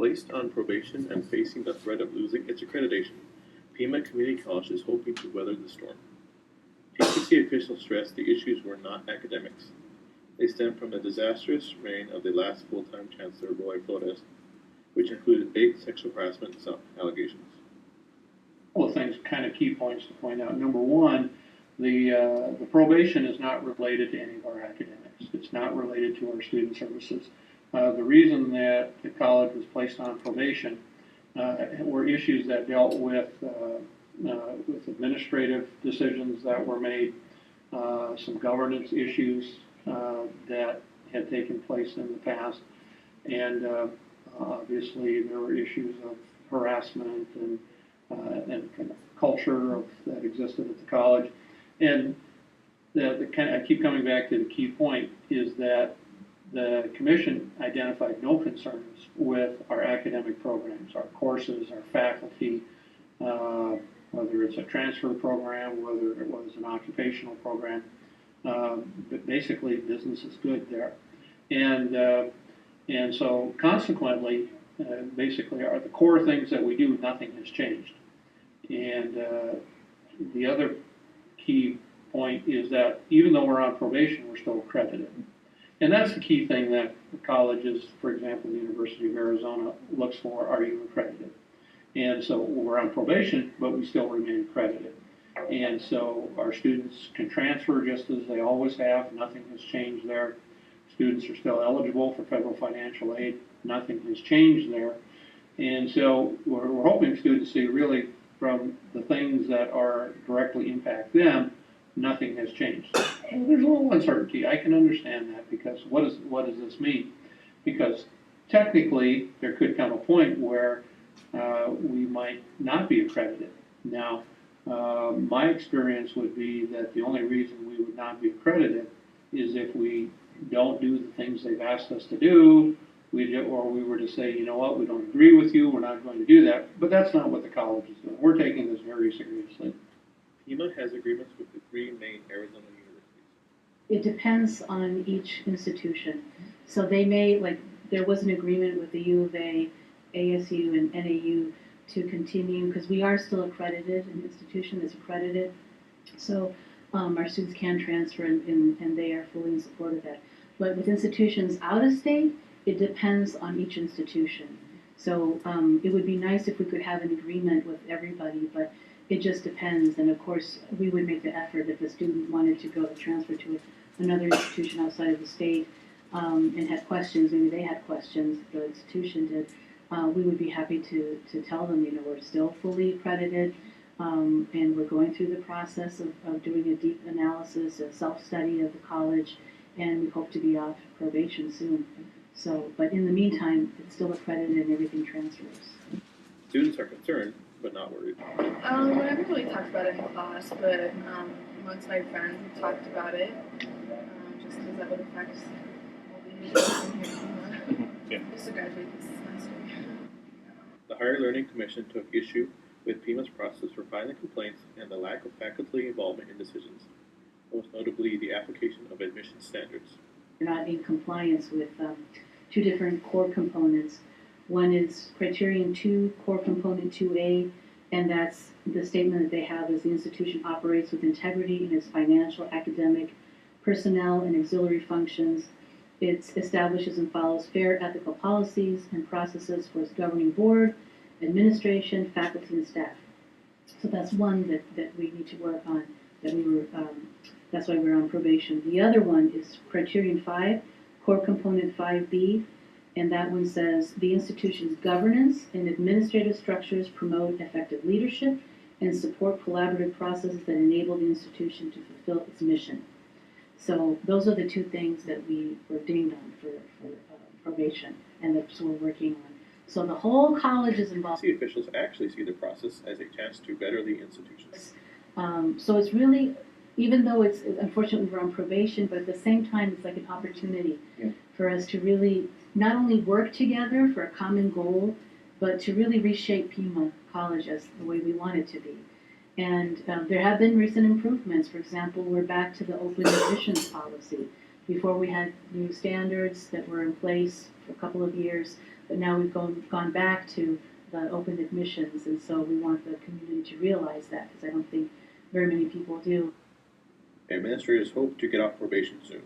Placed on probation and facing the threat of losing its accreditation, Pima Community College is hoping to weather the storm. PCC officials stressed the issues were not academics. They stem from the disastrous reign of the last full-time Chancellor, Roy Flores, which included 8 sexual harassment allegations. A couple of things, kind of key points to point out. Number one, the probation is not related to any of our academics. It's not related to our student services. The reason that the college was placed on probation were issues that dealt with administrative decisions that were made, some governance issues that had taken place in the past, and obviously there were issues of harassment and kind of culture that existed at the college. And I keep coming back to the key point is that the commission identified no concerns with our academic programs, our courses, our faculty, whether it's a transfer program, whether it was an occupational program. But basically, business is good there. And so consequently, basically, the core things that we do, nothing has changed. And the other key point is that even though we're on probation, we're still accredited. And that's the key thing that the colleges, for example, the University of Arizona, looks for: are you accredited? And so we're on probation, but we still remain accredited. And so our students can transfer just as they always have. Nothing has changed there. Students are still eligible for federal financial aid. Nothing has changed there. And so we're hoping students see really from the things that are directly impact them, nothing has changed. And there's a little uncertainty. I can understand that, because what does this mean? Because technically there could come a point where we might not be accredited. Now, my experience would be that the only reason we would not be accredited is if we don't do the things they've asked us to do, or we were to say, you know what, we don't agree with you, we're not going to do that. But that's not what the college is doing. We're taking this very seriously. Pima has agreements with the 3 main Arizona universities. It depends on each institution. So they may, like, there was an agreement with the U of A, ASU, and NAU to continue, because we are still accredited, an institution that's accredited. So our students can transfer, and they are fully in support of that. But with institutions out of state, it depends on each institution. So it would be nice if we could have an agreement with everybody, but it just depends. And of course, we would make the effort if a student wanted to go to transfer to another institution outside of the state and had questions, maybe they had questions, the institution did, we would be happy to tell them, you know, we're still fully accredited, and we're going through the process of doing a deep analysis, a self-study of the college, and we hope to be off probation soon. So, but in the meantime, it's still accredited and everything transfers. Students are concerned, but not worried. I never really talked about it in class, but amongst my friends we talked about it, just because that would affect all the users in here. Yeah. Just to graduate this semester. The Higher Learning Commission took issue with Pima's process for filing complaints and the lack of faculty involvement in decisions, most notably the application of admission standards. We're not in compliance with 2 different core components. One is Criterion 2, Core Component 2A, and that's the statement that they have is the institution operates with integrity in its financial, academic, personnel, and auxiliary functions. It establishes and follows fair ethical policies and processes for its governing board, administration, faculty, and staff. So that's one that we need to work on, that's why we're on probation. The other one is Criterion 5, Core Component 5B, and that one says the institution's governance and administrative structures promote effective leadership and support collaborative processes that enable the institution to fulfill its mission. So those are the 2 things that we were dinged on for probation, and that's what we're working on. So the whole college is involved. The officials actually see the process as a chance to better the institutions. So it's really, even though it's, unfortunately we're on probation, but at the same time it's like an opportunity for us to really not only work together for a common goal, but to really reshape Pima College as the way we want it to be. And there have been recent improvements. For example, we're back to the open admissions policy. Before we had new standards that were in place for a couple of years, but now we've gone back to the open admissions, and so we want the community to realize that, because I don't think very many people do. Administrators hope to get off probation soon.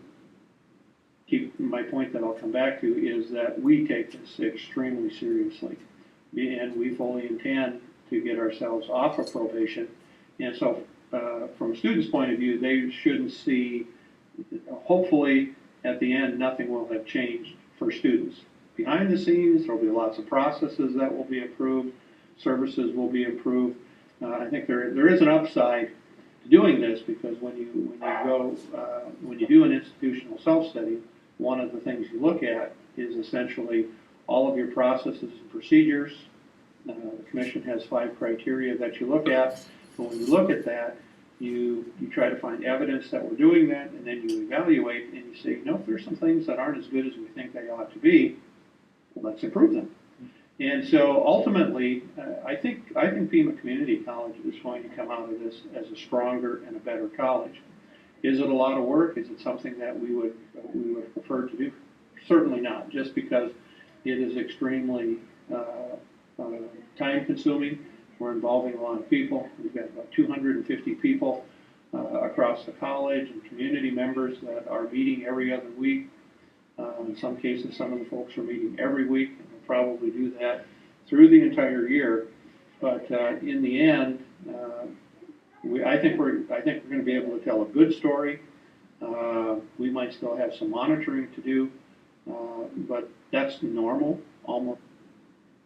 My point that I'll come back to is that we take this extremely seriously, and we fully intend to get ourselves off of probation. And so, from a student's point of view, they shouldn't see, hopefully, at the end, nothing will have changed for students. Behind the scenes, there'll be lots of processes that will be improved, services will be improved. I think there is an upside to doing this, because when you do an institutional self-study, one of the things you look at is essentially all of your processes and procedures. The commission has 5 criteria that you look at. And when you look at that, you try to find evidence that we're doing that, and then you evaluate and you say, if there's some things that aren't as good as we think they ought to be, well, let's improve them. And so ultimately, I think Pima Community College is going to come out of this as a stronger and a better college. Is it a lot of work? Is it something that we would prefer to do? Certainly not, just because it is extremely time-consuming. We're involving a lot of people. We've got about 250 people across the college, and community members that are meeting every other week. In some cases, some of the folks are meeting every week, and we'll probably do that through the entire year. But in the end, I think we're going to be able to tell a good story. We might still have some monitoring to do, but that's normal, almost.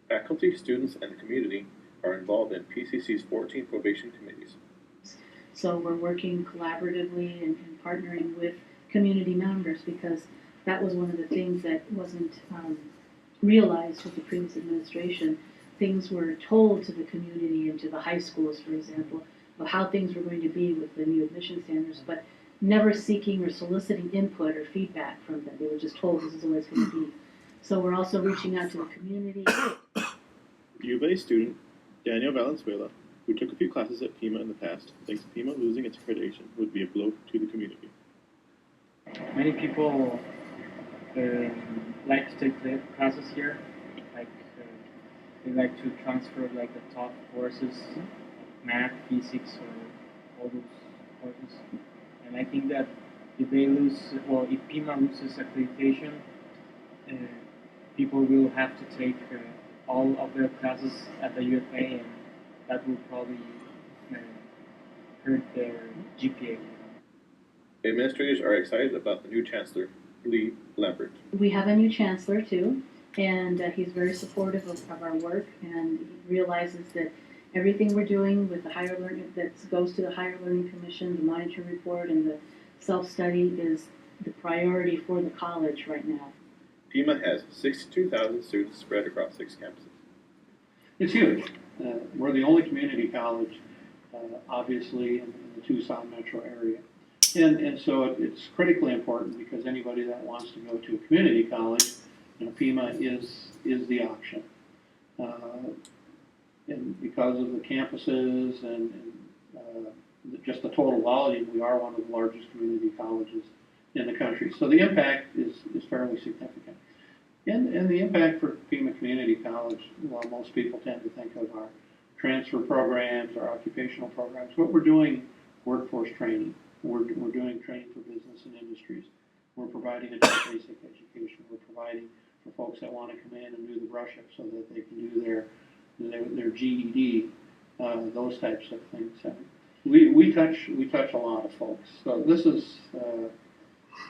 Faculty, students, and the community are involved in PCC's 14 probation committees. So we're working collaboratively and partnering with community members, because that was one of the things that wasn't realized with the previous administration. Things were told to the community and to the high schools, for example, of how things were going to be with the new admission standards, but never seeking or soliciting input or feedback from them. They were just told this is the way it's going to be. So we're also reaching out to the community. U of A student Daniel Valenzuela, who took a few classes at Pima in the past, thinks Pima losing its accreditation would be a blow to the community. Many people like to take the classes here. They like to transfer the top courses, math, physics, or all those courses. And I think that if Pima loses accreditation, people will have to take all of their classes at the UFA, and that will probably hurt their GPA. Administrators are excited about the new Chancellor, Lee Lambert. We have a new chancellor too, and he's very supportive of our work, and he realizes that everything we're doing with the higher learning, that goes to the Higher Learning Commission, the monitoring report, and the self-study is the priority for the college right now. Pima has 62,000 students spread across 6 campuses. It's huge. We're the only community college, obviously, in the Tucson metro area. And so it's critically important, because anybody that wants to go to a community college, Pima is the option. And because of the campuses and just the total volume, we are one of the largest community colleges in the country. So the impact is fairly significant. And the impact for Pima Community College, while most people tend to think of our transfer programs, our occupational programs, what we're doing, workforce training. We're doing training for business and industries. We're providing adult basic education. We're providing for folks that want to come in and do the brush-up so that they can do their GED, those types of things. We touch a lot of folks. So this is,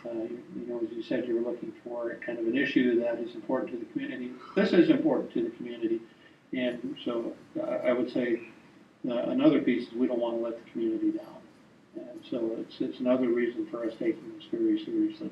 as you said, you were looking for kind of an issue that is important to the community. This is important to the community, and so I would say another piece is we don't want to let the community down, and so it's another reason for us taking this very seriously.